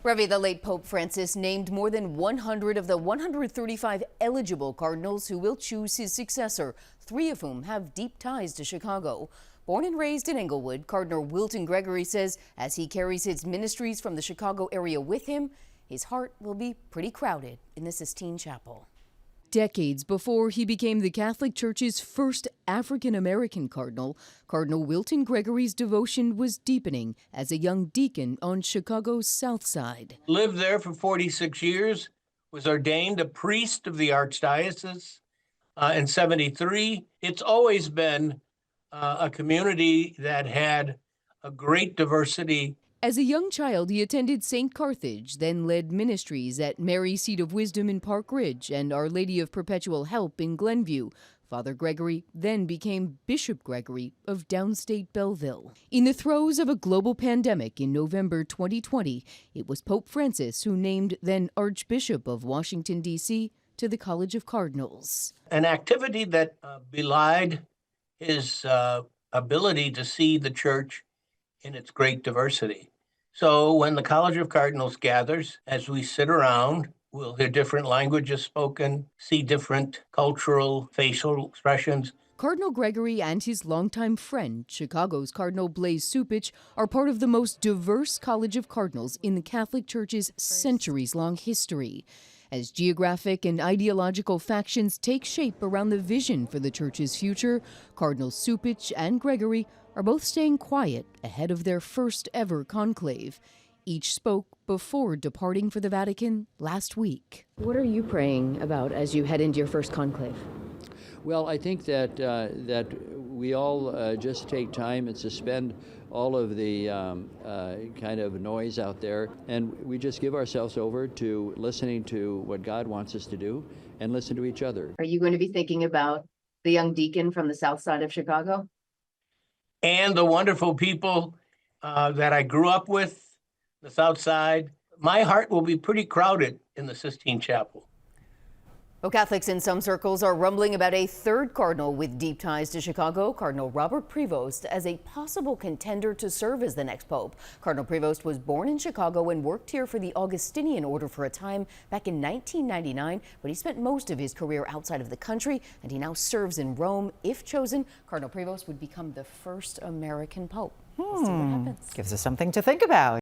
Ravi, the late Pope Francis named more than 100 of the 135 eligible cardinals who will choose his successor, 3 of whom have deep ties to Chicago. Born and raised in Englewood, Cardinal Gregory says as he carries his ministries from the Chicago area with him, his heart will be pretty crowded in the Sistine Chapel. Decades before he became the Catholic Church's first African-American cardinal, Cardinal Gregory's devotion was deepening as a young deacon on Chicago's South Side. Lived there for 46 years, was ordained a priest of the Archdiocese in 73. It's always been a community that had a great diversity. As a young child, he attended St. Carthage, then led ministries at Mary Seat of Wisdom in Park Ridge and Our Lady of Perpetual Help in Glenview. Father Gregory then became Bishop Gregory of downstate Belleville. In the throes of a global pandemic in November 2020, it was Pope Francis who named then Archbishop of Washington, D.C. to the College of Cardinals. An activity that belied his ability to see the church in its great diversity. So when the College of Cardinals gathers, as we sit around, we'll hear different languages spoken, see different cultural, facial expressions. Cardinal Gregory and his longtime friend, Chicago's Cardinal Supich, are part of the most diverse College of Cardinals in the Catholic Church's centuries-long history. As geographic and ideological factions take shape around the vision for the Church's future, Cardinal Supich and Gregory are both staying quiet ahead of their first ever conclave. Each spoke before departing for the Vatican last week. What are you praying about as you head into your first conclave? Well, I think that we all just take time and suspend all of the kind of noise out there, and we just give ourselves over to listening to what God wants us to do and listen to each other. Are you going to be thinking about the young deacon from the South Side of Chicago? And the wonderful people that I grew up with, the South Side. My heart will be pretty crowded in the Sistine Chapel. Well, Catholics in some circles are rumbling about a third cardinal with deep ties to Chicago, Cardinal Pvost, as a possible contender to serve as the next pope. Cardinal Pvost was born in Chicago and worked here for the Augustinian order for a time back in 1999, but he spent most of his career outside of the country, and he now serves in Rome. If chosen, Cardinal Pvost would become the first American pope. We'll see what happens. Gives us something to think about.